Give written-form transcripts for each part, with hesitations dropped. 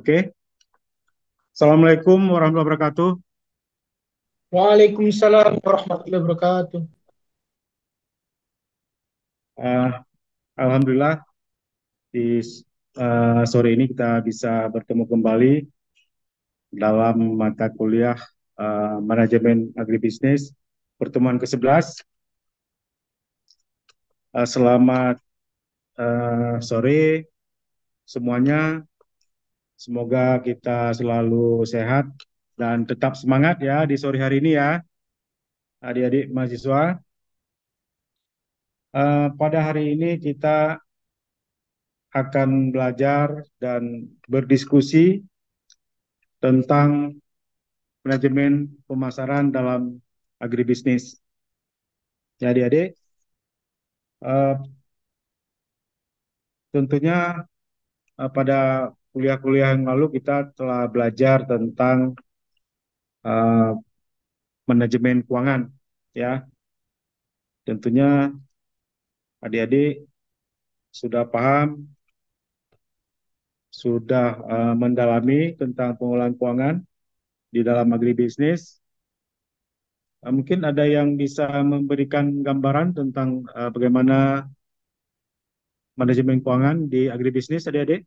Oke. Assalamualaikum warahmatullahi wabarakatuh. Waalaikumsalam warahmatullahi wabarakatuh. Eh, Alhamdulillah di sore ini kita bisa bertemu kembali dalam mata kuliah Manajemen Agribisnis pertemuan ke-11. Selamat sore semuanya. Semoga kita selalu sehat dan tetap semangat ya di sore hari ini ya, adik-adik mahasiswa. Pada hari ini kita akan belajar dan berdiskusi tentang manajemen pemasaran dalam agribisnis. Ya, adik-adik, eh, tentunya pada kuliah-kuliah yang lalu kita telah belajar tentang eh, manajemen keuangan. Ya, tentunya adik-adik sudah paham, sudah mendalami tentang pengelolaan keuangan di dalam agribisnis. Mungkin ada yang bisa memberikan gambaran tentang bagaimana manajemen keuangan di agribisnis, adik-adik.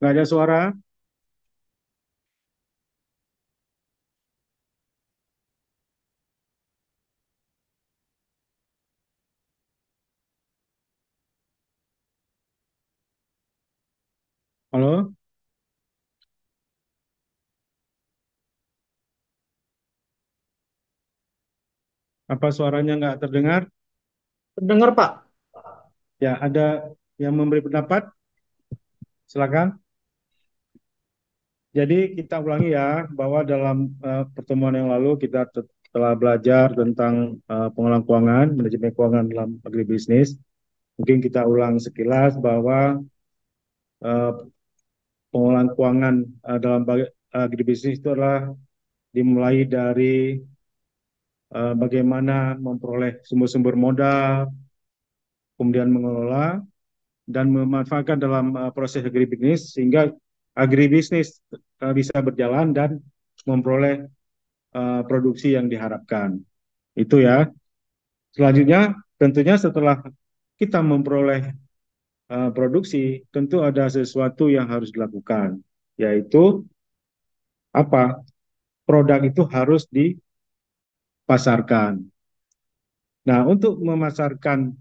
Nggak ada suara? Halo? Apa suaranya nggak terdengar? Dengar Pak? Ya, ada yang memberi pendapat? Silakan. Jadi kita ulangi ya, bahwa dalam pertemuan yang lalu kita telah belajar tentang pengelolaan keuangan, manajemen keuangan dalam agribisnis. Mungkin kita ulang sekilas bahwa eh, pengelolaan keuangan dalam agribisnis itu adalah dimulai dari bagaimana memperoleh sumber-sumber modal, kemudian mengelola dan memanfaatkan dalam proses agribisnis sehingga agribisnis bisa berjalan dan memperoleh produksi yang diharapkan. Itu ya. Selanjutnya, tentunya setelah kita memperoleh produksi, tentu ada sesuatu yang harus dilakukan, yaitu apa? Produk itu harus dipasarkan. Nah, untuk memasarkan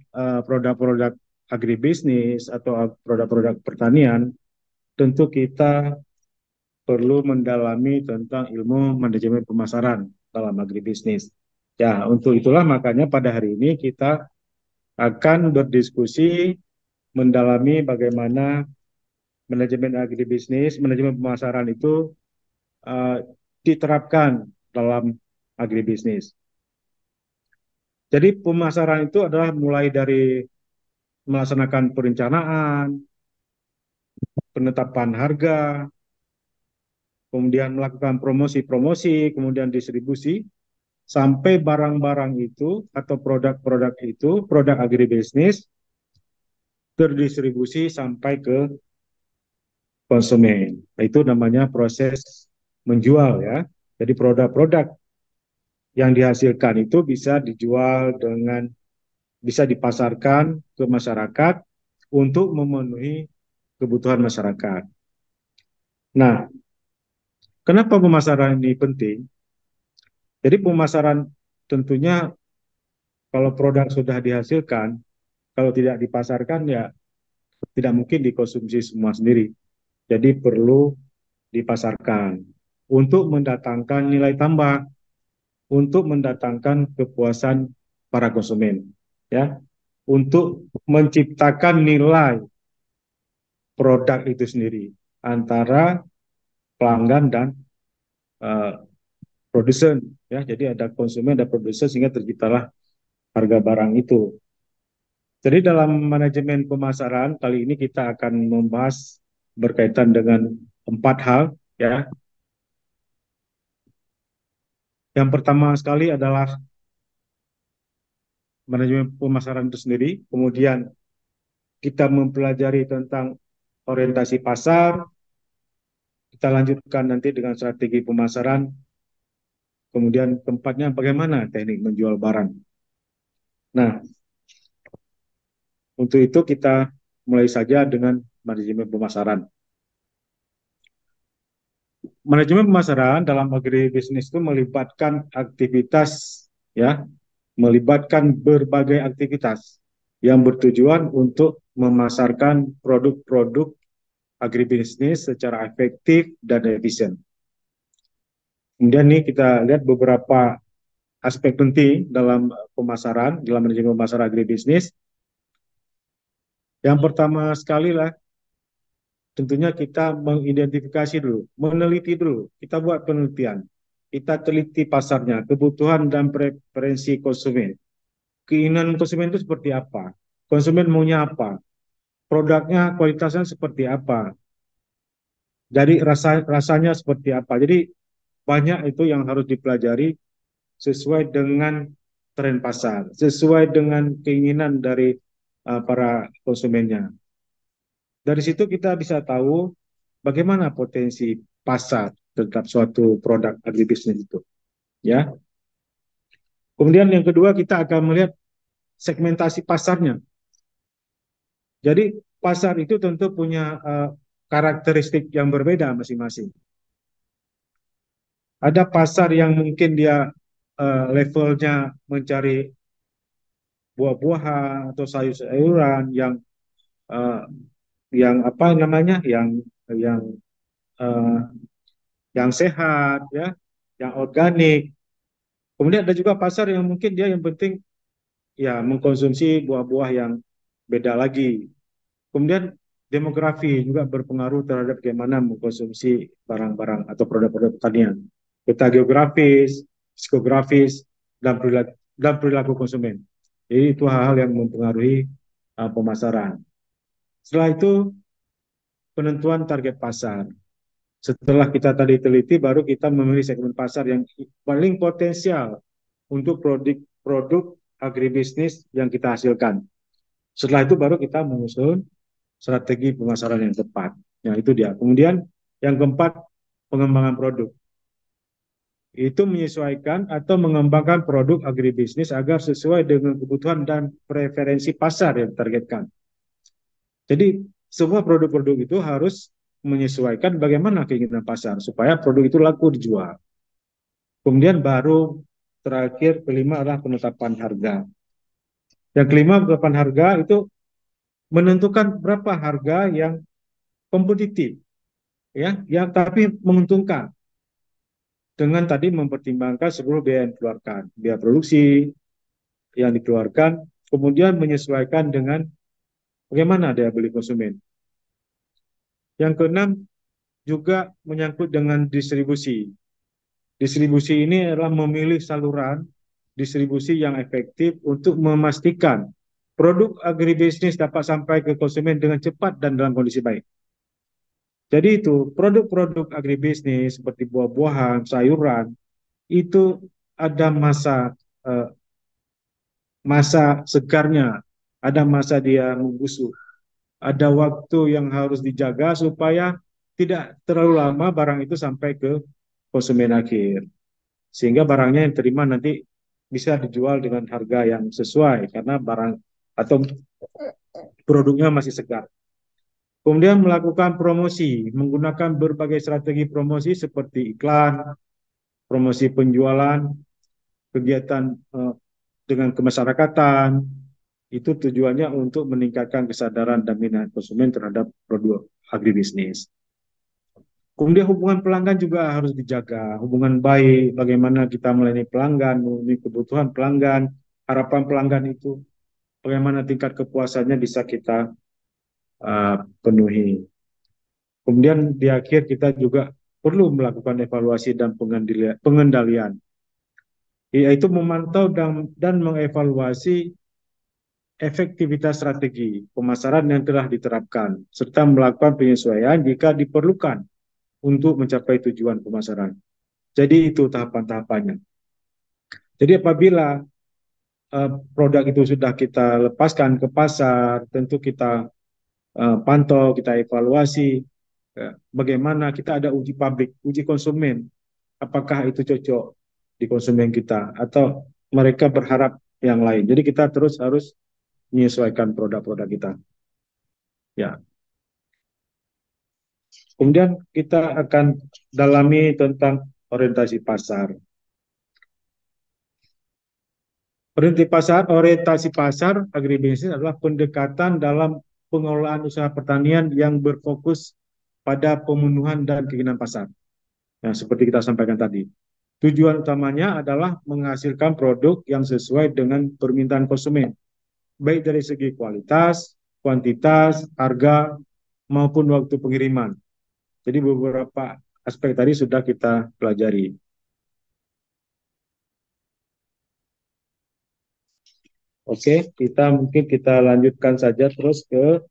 produk-produk agribisnis atau produk-produk pertanian, tentu kita perlu mendalami tentang ilmu manajemen pemasaran dalam agribisnis. Ya, untuk itulah makanya pada hari ini kita akan berdiskusi mendalami bagaimana manajemen agribisnis, manajemen pemasaran itu uh, diterapkan dalam agribisnis. Jadi pemasaran itu adalah mulai dari melaksanakan perencanaan, penetapan harga, kemudian melakukan promosi-promosi, kemudian distribusi, sampai barang-barang itu atau produk-produk itu, produk agribisnis, terdistribusi sampai ke konsumen. Itu namanya proses menjual ya. Jadi produk-produk yang dihasilkan itu bisa dijual dengan bisa dipasarkan ke masyarakat untuk memenuhi kebutuhan masyarakat. Nah, kenapa pemasaran ini penting? Jadi pemasaran tentunya kalau produk sudah dihasilkan, kalau tidak dipasarkan ya tidak mungkin dikonsumsi semua sendiri. Jadi perlu dipasarkan untuk mendatangkan nilai tambah, untuk mendatangkan kepuasan para konsumen, ya, untuk menciptakan nilai produk itu sendiri antara pelanggan dan uh, produsen, ya. Jadi ada konsumen, ada produsen sehingga terciptalah harga barang itu. Jadi dalam manajemen pemasaran kali ini kita akan membahas berkaitan dengan 4 hal, ya. Yang pertama sekali adalah manajemen pemasaran itu sendiri, kemudian kita mempelajari tentang orientasi pasar, kita lanjutkan nanti dengan strategi pemasaran, kemudian keempatnya bagaimana teknik menjual barang. Nah, untuk itu kita mulai saja dengan manajemen pemasaran. Manajemen pemasaran dalam agribisnis itu melibatkan aktivitas, ya, melibatkan berbagai aktivitas yang bertujuan untuk memasarkan produk-produk agribisnis secara efektif dan efisien. Kemudian nih kita lihat beberapa aspek penting dalam pemasaran, dalam manajemen pemasaran agribisnis. Yang pertama sekali lah, tentunya kita mengidentifikasi dulu, meneliti dulu, kita buat penelitian. Kita teliti pasarnya, kebutuhan dan preferensi konsumen. Keinginan konsumen itu seperti apa? Konsumen maunya apa? Produknya, kualitasnya seperti apa? Jadi rasanya seperti apa? Jadi banyak itu yang harus dipelajari sesuai dengan tren pasar, sesuai dengan keinginan dari para konsumennya. Dari situ kita bisa tahu bagaimana potensi pasar terhadap suatu produk agribisnis itu, ya. Kemudian yang kedua kita akan melihat segmentasi pasarnya. Jadi pasar itu tentu punya karakteristik yang berbeda masing-masing. Ada pasar yang mungkin dia levelnya mencari buah-buahan atau sayur-sayuran uh, yang apa namanya, yang uh, yang sehat, ya, yang organik. Kemudian ada juga pasar yang mungkin dia yang penting ya mengkonsumsi buah-buah yang beda lagi. Kemudian demografi juga berpengaruh terhadap bagaimana mengkonsumsi barang-barang atau produk-produk pertanian. Peta geografis, psikografis, dan perilaku konsumen. Jadi itu hal-hal yang mempengaruhi pemasaran. Setelah itu penentuan target pasar. Setelah kita tadi teliti, baru kita memilih segmen pasar yang paling potensial untuk produk agribisnis yang kita hasilkan. Setelah itu baru kita menyusun strategi pemasaran yang tepat. Ya, itu dia. Kemudian yang keempat, pengembangan produk. Itu menyesuaikan atau mengembangkan produk agribisnis agar sesuai dengan kebutuhan dan preferensi pasar yang ditargetkan. Jadi semua produk-produk itu harus menyesuaikan bagaimana keinginan pasar supaya produk itu laku dijual. Kemudian baru terakhir kelima adalah penetapan harga. Yang kelima, penetapan harga itu menentukan berapa harga yang kompetitif, ya, yang tapi menguntungkan dengan tadi mempertimbangkan seluruh biaya yang dikeluarkan, biaya produksi yang dikeluarkan, kemudian menyesuaikan dengan bagaimana daya beli konsumen. Yang keenam juga menyangkut dengan distribusi. Distribusi ini adalah memilih saluran distribusi yang efektif untuk memastikan produk agribisnis dapat sampai ke konsumen dengan cepat dan dalam kondisi baik. Jadi itu produk-produk agribisnis seperti buah-buahan, sayuran itu ada eh, masa segarnya, ada masa dia membusuk, ada waktu yang harus dijaga supaya tidak terlalu lama barang itu sampai ke konsumen akhir. Sehingga barangnya yang terima nanti bisa dijual dengan harga yang sesuai karena barang atau produknya masih segar. Kemudian melakukan promosi, menggunakan berbagai strategi promosi seperti iklan, promosi penjualan, kegiatan dengan kemasyarakatan, itu tujuannya untuk meningkatkan kesadaran dan minat konsumen terhadap produk agribisnis. Kemudian hubungan pelanggan juga harus dijaga, hubungan baik, bagaimana kita melayani pelanggan, memenuhi kebutuhan pelanggan, harapan pelanggan itu, bagaimana tingkat kepuasannya bisa kita penuhi. Kemudian di akhir kita juga perlu melakukan evaluasi dan pengendalian, yaitu memantau dan mengevaluasi efektivitas strategi pemasaran yang telah diterapkan, serta melakukan penyesuaian jika diperlukan untuk mencapai tujuan pemasaran. Jadi itu tahapan-tahapannya. Jadi apabila produk itu sudah kita lepaskan ke pasar, tentu kita pantau, kita evaluasi, bagaimana kita ada uji publik, uji konsumen, apakah itu cocok di konsumen kita atau mereka berharap yang lain. Jadi kita terus harus menyesuaikan produk-produk kita. Ya, kemudian kita akan dalami tentang orientasi pasar. Orientasi pasar agribisnis adalah pendekatan dalam pengelolaan usaha pertanian yang berfokus pada pemenuhan dan keinginan pasar. Nah, seperti kita sampaikan tadi. Tujuan utamanya adalah menghasilkan produk yang sesuai dengan permintaan konsumen, baik dari segi kualitas, kuantitas, harga, maupun waktu pengiriman. Jadi beberapa aspek tadi sudah kita pelajari. Oke, kita lanjutkan saja terus ke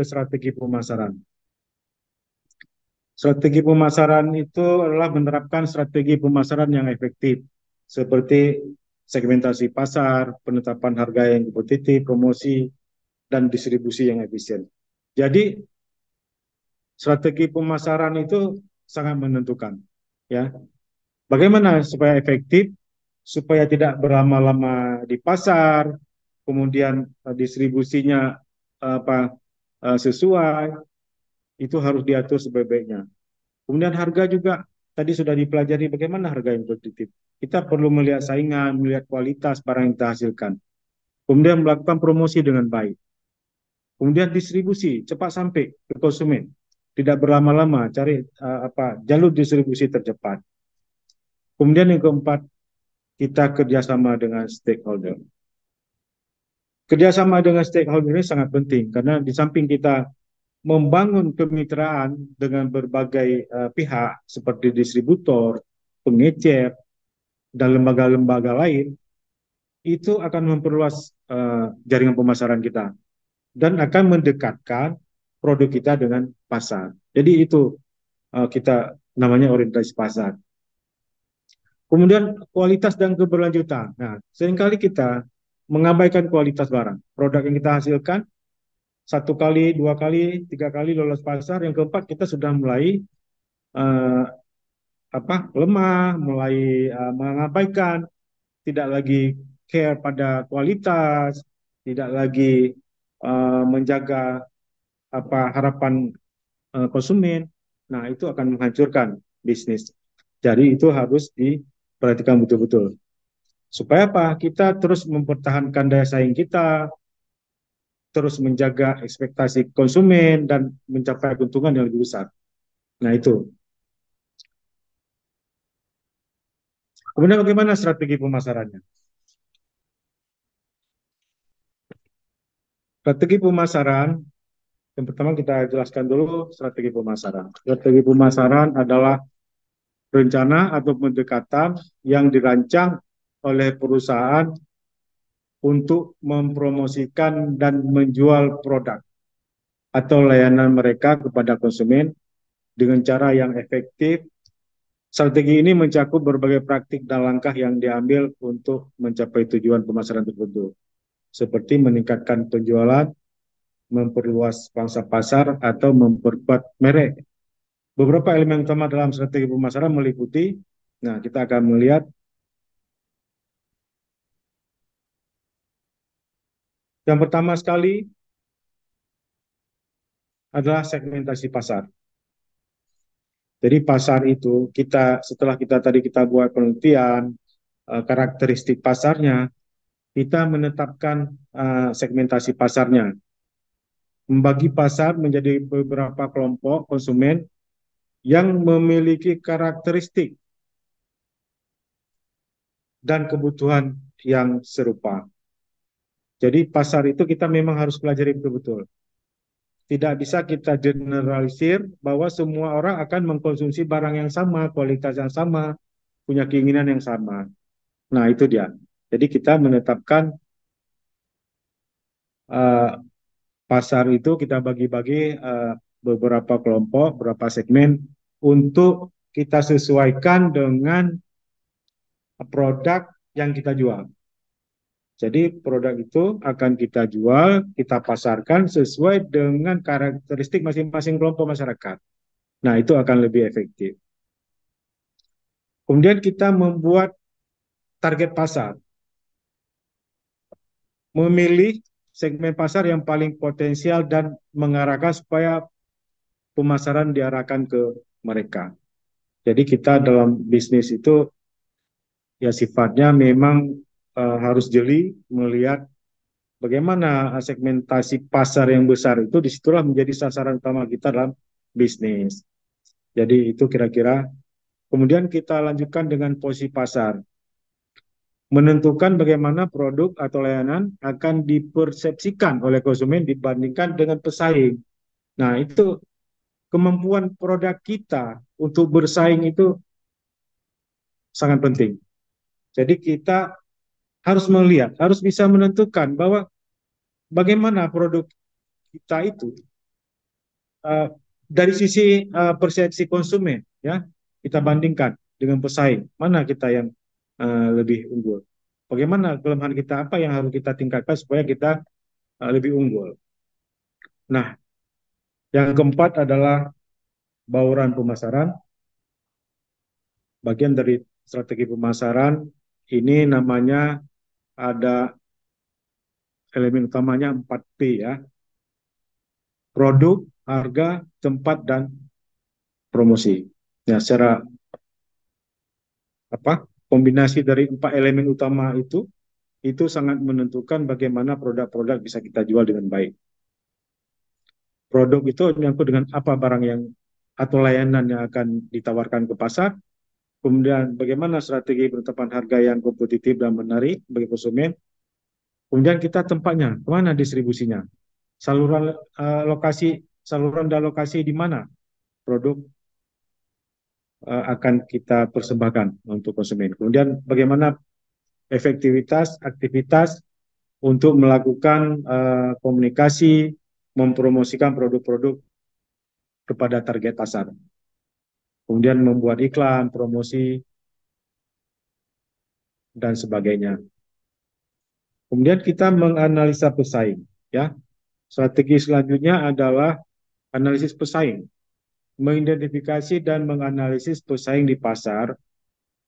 strategi pemasaran. Strategi pemasaran itu adalah menerapkan strategi pemasaran yang efektif, seperti segmentasi pasar, penetapan harga yang kompetitif, promosi, dan distribusi yang efisien. Jadi, strategi pemasaran itu sangat menentukan. Ya, bagaimana supaya efektif, supaya tidak berlama-lama di pasar, kemudian distribusinya sesuai, itu harus diatur sebaik-baiknya. Kemudian harga juga tadi sudah dipelajari bagaimana harga yang kompetitif. Kita perlu melihat saingan, melihat kualitas barang yang kita hasilkan. Kemudian melakukan promosi dengan baik. Kemudian distribusi cepat sampai ke konsumen. Tidak berlama-lama, cari jalur distribusi tercepat. Kemudian yang keempat, kita kerjasama dengan stakeholder. Kerjasama dengan stakeholder ini sangat penting karena di samping kita membangun kemitraan dengan berbagai pihak seperti distributor, pengecer, dan lembaga-lembaga lain, itu akan memperluas jaringan pemasaran kita dan akan mendekatkan produk kita dengan pasar. Jadi itu kita namanya orientasi pasar. Kemudian kualitas dan keberlanjutan. Nah, seringkali kita mengabaikan kualitas barang. Produk yang kita hasilkan satu kali, dua kali, tiga kali lolos pasar, yang keempat kita sudah mulai uh, lemah, mulai mengabaikan, tidak lagi care pada kualitas, tidak lagi menjaga harapan konsumen. Nah, itu akan menghancurkan bisnis. Jadi itu harus diperhatikan betul-betul. Supaya apa? Kita terus mempertahankan daya saing kita, terus menjaga ekspektasi konsumen dan mencapai keuntungan yang lebih besar. Nah, itu. Kemudian bagaimana strategi pemasarannya? Strategi pemasaran, yang pertama kita jelaskan dulu strategi pemasaran. Strategi pemasaran adalah rencana atau pendekatan yang dirancang oleh perusahaan untuk mempromosikan dan menjual produk atau layanan mereka kepada konsumen dengan cara yang efektif. Strategi ini mencakup berbagai praktik dan langkah yang diambil untuk mencapai tujuan pemasaran tertentu, seperti meningkatkan penjualan, memperluas pangsa pasar, atau memperkuat merek. Beberapa elemen utama dalam strategi pemasaran meliputi, nah kita akan melihat yang pertama sekali adalah segmentasi pasar. Jadi pasar itu setelah kita buat penelitian karakteristik pasarnya, kita menetapkan segmentasi pasarnya, membagi pasar menjadi beberapa kelompok konsumen yang memiliki karakteristik dan kebutuhan yang serupa. Jadi pasar itu kita memang harus pelajari betul-betul. Tidak bisa kita generalisir bahwa semua orang akan mengkonsumsi barang yang sama, kualitas yang sama, punya keinginan yang sama. Nah, itu dia. Jadi kita menetapkan eh, pasar itu kita bagi-bagi beberapa kelompok, beberapa segmen untuk kita sesuaikan dengan produk yang kita jual. Jadi produk itu akan kita jual, kita pasarkan sesuai dengan karakteristik masing-masing kelompok masyarakat. Nah, itu akan lebih efektif. Kemudian kita membuat target pasar, memilih segmen pasar yang paling potensial dan mengarahkan supaya pemasaran diarahkan ke mereka. Jadi kita dalam bisnis itu ya sifatnya memang harus jeli melihat bagaimana segmentasi pasar yang besar itu disitulah menjadi sasaran utama kita dalam bisnis. Jadi itu kira-kira. Kemudian kita lanjutkan dengan posisi pasar. Menentukan bagaimana produk atau layanan akan dipersepsikan oleh konsumen dibandingkan dengan pesaing. Nah, itu kemampuan produk kita untuk bersaing itu sangat penting. Jadi kita harus melihat, harus bisa menentukan bahwa bagaimana produk kita itu uh, dari sisi persepsi konsumen, ya kita bandingkan dengan pesaing, mana kita yang lebih unggul. Bagaimana kelemahan kita, apa yang harus kita tingkatkan supaya kita lebih unggul. Nah, yang keempat adalah bauran pemasaran. Bagian dari strategi pemasaran ini namanya ada elemen utamanya 4P ya. Produk, harga, tempat, dan promosi. Ya, secara apa? Kombinasi dari 4 elemen utama itu sangat menentukan bagaimana produk-produk bisa kita jual dengan baik. Produk itu menyangkut dengan apa barang yang atau layanan yang akan ditawarkan ke pasar, kemudian bagaimana strategi penetapan harga yang kompetitif dan menarik bagi konsumen, kemudian kita tempatnya, kemana distribusinya, saluran saluran dan lokasi di mana produk akan kita persembahkan untuk konsumen. Kemudian bagaimana efektivitas aktivitas untuk melakukan komunikasi, mempromosikan produk-produk kepada target pasar. Kemudian membuat iklan, promosi, dan sebagainya. Kemudian kita menganalisa pesaing. Ya, strategi selanjutnya adalah analisis pesaing, mengidentifikasi dan menganalisis pesaing di pasar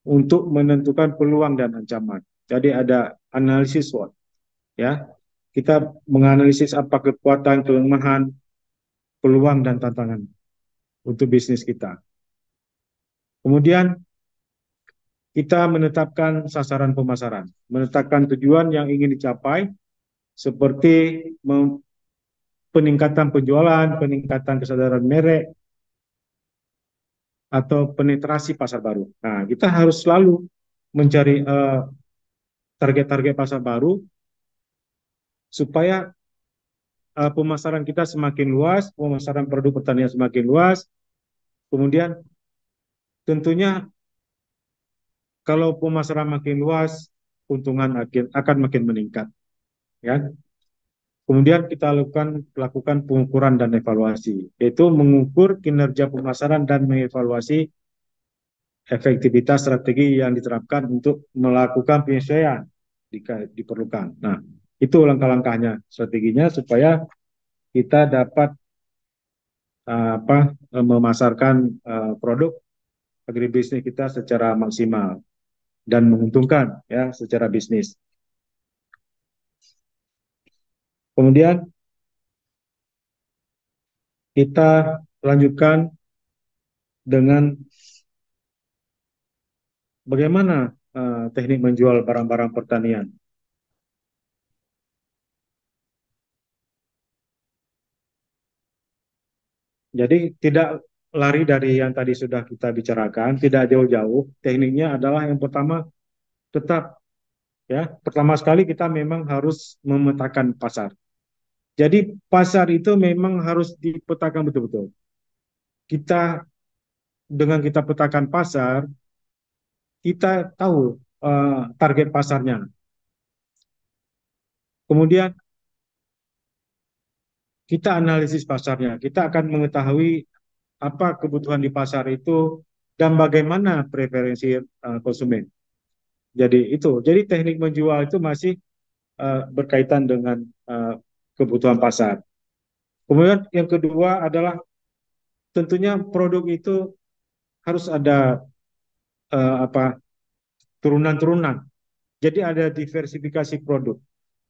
untuk menentukan peluang dan ancaman. Jadi ada analisis SWOT. Ya, kita menganalisis apa kekuatan, kelemahan, peluang dan tantangan untuk bisnis kita. Kemudian kita menetapkan sasaran pemasaran, menetapkan tujuan yang ingin dicapai seperti peningkatan penjualan, peningkatan kesadaran merek, atau penetrasi pasar baru. Nah, kita harus selalu mencari target-target pasar baru supaya pemasaran kita semakin luas, pemasaran produk pertanian semakin luas. Kemudian tentunya kalau pemasaran makin luas, keuntungan akan makin meningkat. Ya. Kemudian kita lakukan pengukuran dan evaluasi, yaitu mengukur kinerja pemasaran dan mengevaluasi efektivitas strategi yang diterapkan untuk melakukan penyesuaian jika diperlukan. Nah, itu langkah-langkahnya, strateginya supaya kita dapat memasarkan produk agribisnis kita secara maksimal dan menguntungkan ya secara bisnis. Kemudian kita lanjutkan dengan bagaimana teknik menjual barang-barang pertanian. Jadi tidak lari dari yang tadi sudah kita bicarakan, tidak jauh-jauh. Tekniknya adalah yang pertama tetap ya, pertama sekali kita memang harus memetakan pasar. Jadi pasar itu memang harus dipetakan betul-betul. Kita dengan kita petakan pasar, kita tahu target pasarnya. Kemudian kita analisis pasarnya, kita akan mengetahui apa kebutuhan di pasar itu dan bagaimana preferensi konsumen. Jadi teknik menjual itu masih berkaitan dengan uh, kebutuhan pasar. Kemudian yang kedua adalah tentunya produk itu harus ada apa turunan-turunan. Jadi ada diversifikasi produk.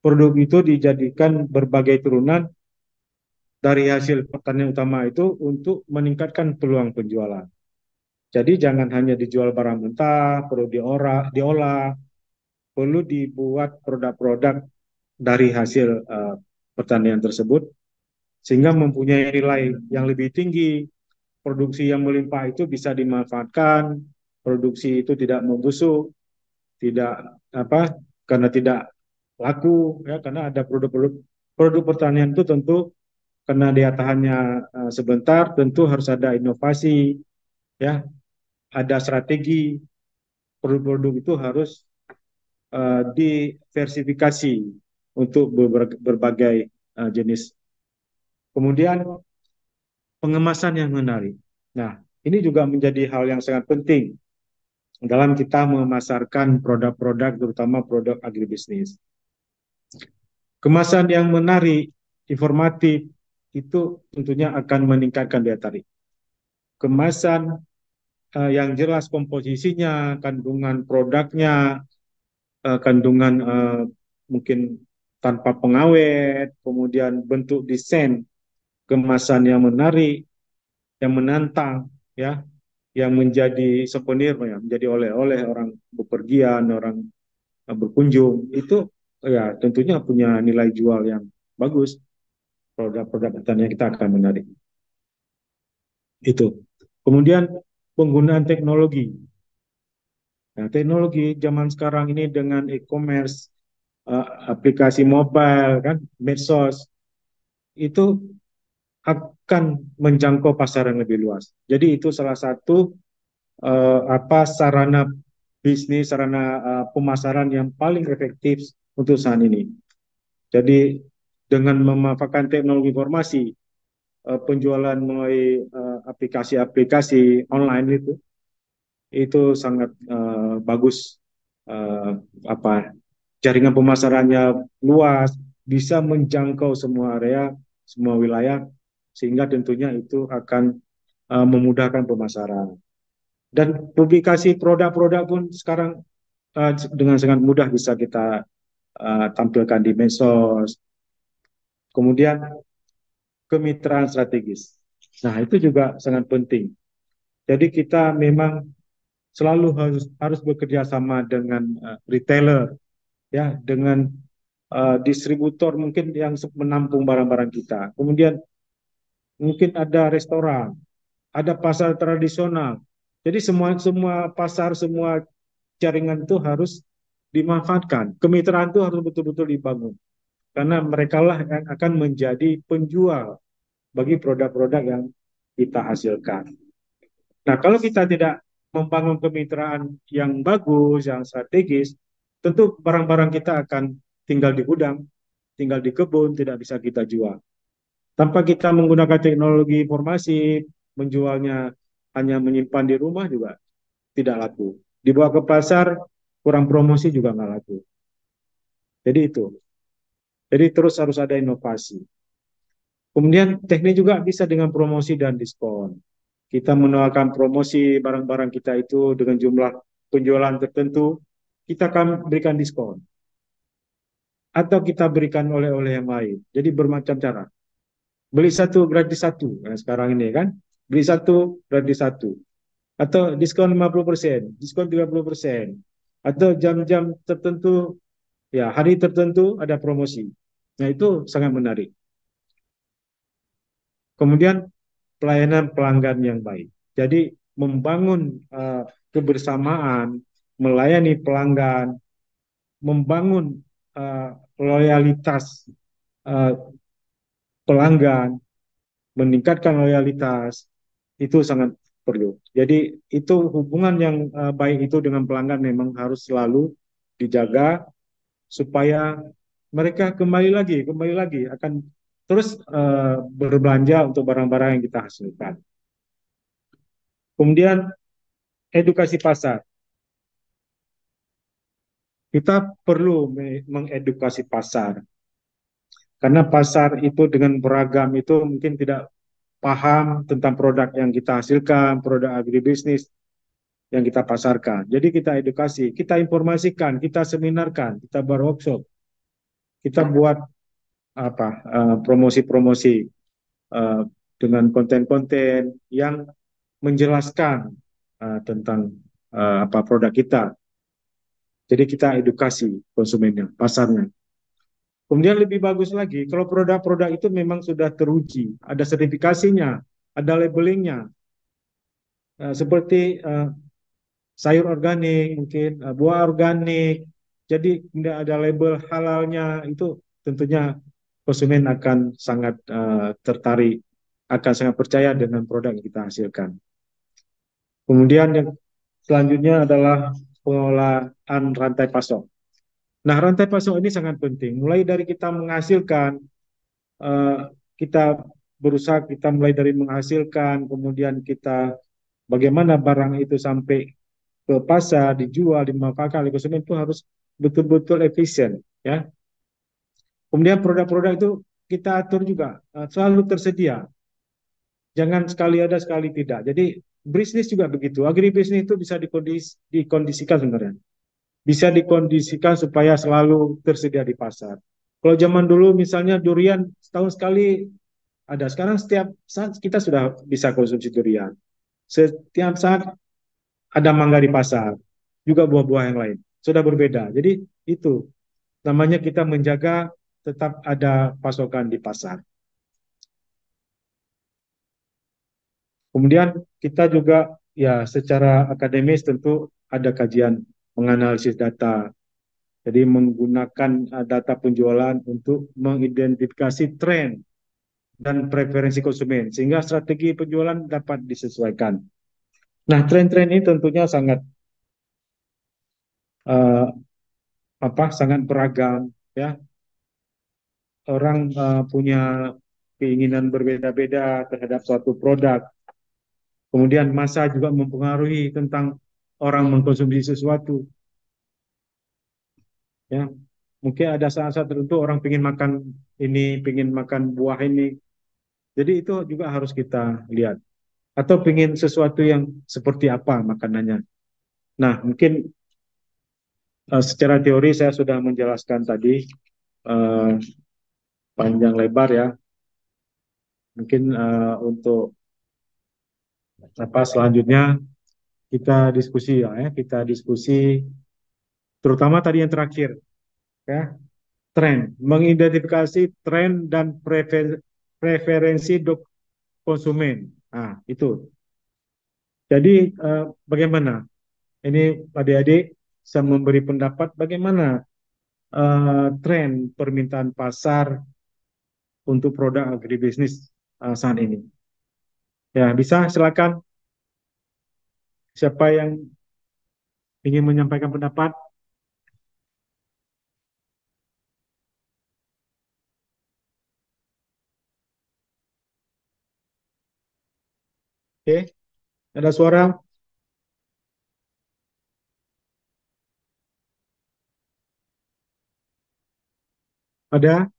Produk itu dijadikan berbagai turunan dari hasil pertanian utama itu untuk meningkatkan peluang penjualan. Jadi jangan hanya dijual barang mentah, perlu diolah, perlu dibuat produk-produk dari hasil pertanian tersebut sehingga mempunyai nilai yang lebih tinggi. Produksi yang melimpah itu bisa dimanfaatkan, produksi itu tidak membusuk, tidak apa karena tidak laku ya karena ada produk pertanian itu tentu karena daya tahannya sebentar tentu harus ada inovasi ya ada strategi produk-produk itu harus diversifikasi untuk berbagai jenis. Kemudian pengemasan yang menarik. Nah, ini juga menjadi hal yang sangat penting dalam kita memasarkan produk-produk, terutama produk agribisnis. Kemasan yang menarik, informatif, itu tentunya akan meningkatkan daya tarik. Kemasan yang jelas komposisinya, kandungan produknya, kandungan mungkin tanpa pengawet, kemudian bentuk desain kemasan yang menarik, yang menantang, ya, yang menjadi souvenir, ya, menjadi oleh-oleh orang bepergian, orang berkunjung, itu ya tentunya punya nilai jual yang bagus. Produk-produk pertanian kita akan menarik. Itu. Kemudian penggunaan teknologi. Nah, teknologi zaman sekarang ini dengan e-commerce, aplikasi mobile, kan, medsos, itu akan menjangkau pasar yang lebih luas. Jadi itu salah satu sarana bisnis, sarana pemasaran yang paling efektif untuk saat ini. Jadi dengan memanfaatkan teknologi informasi, penjualan melalui aplikasi-aplikasi online itu sangat bagus. Apa jaringan pemasarannya luas, bisa menjangkau semua area, semua wilayah, sehingga tentunya itu akan memudahkan pemasaran. Dan publikasi produk-produk pun sekarang dengan sangat mudah bisa kita tampilkan di medsos. Kemudian kemitraan strategis. Nah, itu juga sangat penting. Jadi kita memang selalu harus bekerja sama dengan retailer, ya, dengan distributor mungkin yang menampung barang-barang kita. Kemudian mungkin ada restoran, ada pasar tradisional. Jadi semua semua pasar, semua jaringan itu harus dimanfaatkan. Kemitraan itu harus betul-betul dibangun karena mereka lah yang akan menjadi penjual bagi produk-produk yang kita hasilkan. Nah, kalau kita tidak membangun kemitraan yang bagus, yang strategis, tentu barang-barang kita akan tinggal di gudang, tinggal di kebun, tidak bisa kita jual. Tanpa kita menggunakan teknologi informasi, menjualnya hanya menyimpan di rumah juga tidak laku. Dibawa ke pasar, kurang promosi juga nggak laku. Jadi itu. Jadi terus harus ada inovasi. Kemudian teknik juga bisa dengan promosi dan diskon. Kita menawarkan promosi barang-barang kita itu dengan jumlah penjualan tertentu, kita akan berikan diskon. Atau kita berikan oleh-oleh yang lain. Jadi bermacam cara. Beli satu gratis satu. Nah, sekarang ini kan, beli satu gratis satu. Atau diskon 50%, diskon 30%. Atau jam-jam tertentu, ya hari tertentu ada promosi. Nah, itu sangat menarik. Kemudian pelayanan pelanggan yang baik. Jadi membangun kebersamaan, melayani pelanggan, membangun loyalitas uh, pelanggan, meningkatkan loyalitas, itu sangat perlu. Jadi itu hubungan yang baik itu dengan pelanggan memang harus selalu dijaga supaya mereka kembali lagi akan terus berbelanja untuk barang-barang yang kita hasilkan. Kemudian edukasi pasar. Kita perlu mengedukasi pasar karena pasar itu dengan beragam itu mungkin tidak paham tentang produk yang kita hasilkan, produk agribisnis yang kita pasarkan. Jadi kita edukasi, kita informasikan, kita seminarkan, kita workshop, kita buat apa promosi-promosi uh, dengan konten-konten yang menjelaskan tentang apa produk kita. Jadi kita edukasi konsumennya, pasarnya. Kemudian lebih bagus lagi, kalau produk-produk itu memang sudah teruji, ada sertifikasinya, ada labelingnya, seperti sayur organik, mungkin buah organik. Jadi tidak ada label halalnya, itu tentunya konsumen akan sangat tertarik, akan sangat percaya dengan produk yang kita hasilkan. Kemudian yang selanjutnya adalah pengelolaan rantai pasok. Nah, rantai pasok ini sangat penting. Mulai dari kita menghasilkan, eh, kita berusaha kita mulai dari menghasilkan, kemudian kita bagaimana barang itu sampai ke pasar, dijual, dimanfaatkan oleh konsumen itu harus betul-betul efisien, ya. Kemudian produk-produk itu kita atur juga selalu tersedia, jangan sekali ada sekali tidak. Jadi bisnis juga begitu, agribisnis itu bisa dikondisikan sebenarnya, bisa dikondisikan supaya selalu tersedia di pasar. Kalau zaman dulu misalnya durian setahun sekali ada, sekarang setiap saat kita sudah bisa konsumsi durian. Setiap saat ada mangga di pasar, juga buah-buah yang lain. Sudah berbeda. Jadi itu namanya kita menjaga tetap ada pasokan di pasar. Kemudian kita juga ya secara akademis tentu ada kajian menganalisis data. Jadi menggunakan data penjualan untuk mengidentifikasi tren dan preferensi konsumen sehingga strategi penjualan dapat disesuaikan. Nah, tren-tren ini tentunya sangat uh, sangat beragam, ya. Orang punya keinginan berbeda-beda terhadap suatu produk. Kemudian masa juga mempengaruhi tentang orang mengkonsumsi sesuatu. Ya, mungkin ada saat-saat tertentu orang ingin makan ini, ingin makan buah ini. Jadi itu juga harus kita lihat. Atau ingin sesuatu yang seperti apa makanannya. Nah, mungkin secara teori saya sudah menjelaskan tadi uh, panjang lebar ya. Mungkin untuk apa selanjutnya kita diskusi ya, kita diskusi terutama tadi yang terakhir ya, tren, mengidentifikasi tren dan preferensi konsumen. Nah, itu. Jadi bagaimana? Ini adik-adik bisa memberi pendapat bagaimana tren permintaan pasar untuk produk agribisnis saat ini. Ya, bisa silakan siapa yang ingin menyampaikan pendapat. Oke, ada suara? Ada?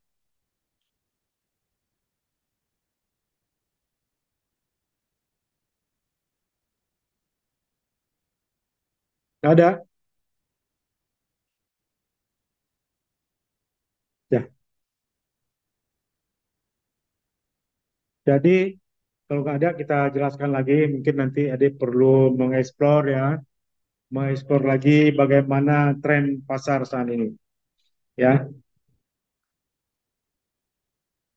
Nggak ada? Ya. Jadi kalau nggak ada kita jelaskan lagi. Mungkin nanti adik perlu mengeksplor ya, mengeksplor lagi bagaimana tren pasar saat ini. Ya,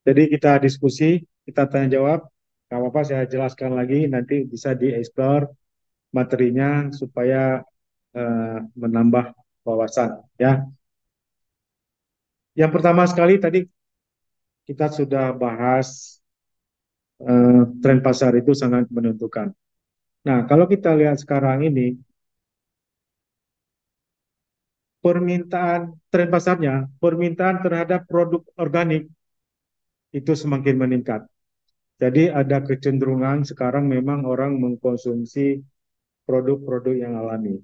jadi kita diskusi, kita tanya jawab. Nggak apa-apa saya jelaskan lagi. Nanti bisa dieksplor materinya supaya menambah wawasan. Ya, yang pertama sekali tadi kita sudah bahas tren pasar itu sangat menentukan. Nah, kalau kita lihat sekarang ini, permintaan tren pasarnya, permintaan terhadap produk organik itu semakin meningkat. Jadi ada kecenderungan sekarang memang orang mengkonsumsi produk-produk yang alami.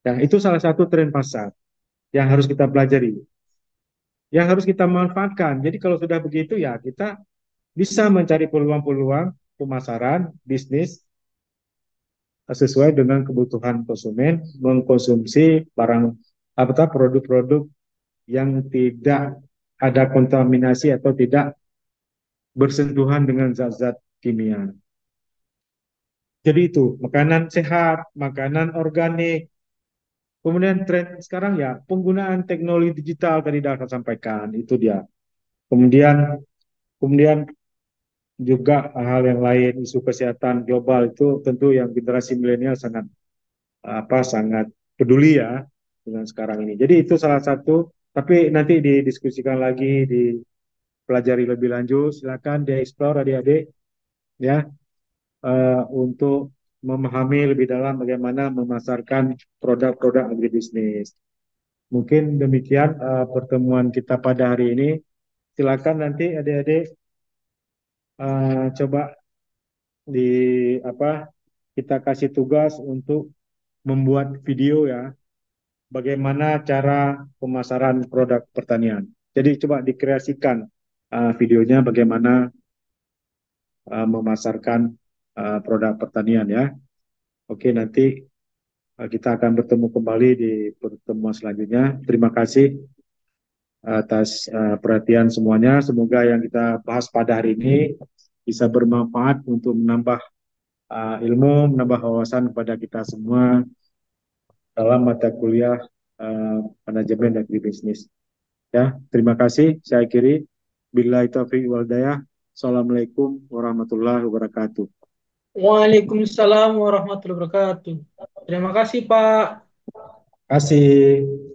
Nah, itu salah satu tren pasar yang harus kita pelajari, yang harus kita manfaatkan. Jadi kalau sudah begitu ya kita bisa mencari peluang-peluang pemasaran bisnis sesuai dengan kebutuhan konsumen, mengkonsumsi barang apa produk-produk yang tidak ada kontaminasi atau tidak bersentuhan dengan zat-zat kimia. Jadi itu makanan sehat, makanan organik. Kemudian tren sekarang ya penggunaan teknologi digital tadi sudah saya sampaikan itu dia. Kemudian kemudian juga hal yang lain isu kesehatan global itu tentu yang generasi milenial sangat sangat peduli ya dengan sekarang ini. Jadi itu salah satu, tapi nanti didiskusikan lagi, dipelajari lebih lanjut. Silakan dieksplor adik-adik ya untuk memahami lebih dalam bagaimana memasarkan produk-produk agribisnis. Mungkin demikian pertemuan kita pada hari ini. Silakan nanti adik-adik coba di apa kita kasih tugas untuk membuat video ya bagaimana cara pemasaran produk pertanian. Jadi coba dikreasikan videonya bagaimana memasarkan produk pertanian ya. Oke, nanti kita akan bertemu kembali di pertemuan selanjutnya. Terima kasih atas perhatian semuanya. Semoga yang kita bahas pada hari ini bisa bermanfaat untuk menambah ilmu, menambah wawasan kepada kita semua dalam mata kuliah manajemen dan agribisnis. Ya, terima kasih. Saya akhiri. Billahi taufiq wal hidayah. Assalamualaikum warahmatullahi wabarakatuh. Waalaikumsalam warahmatullahi wabarakatuh. Terima kasih, Pak. Terima kasih.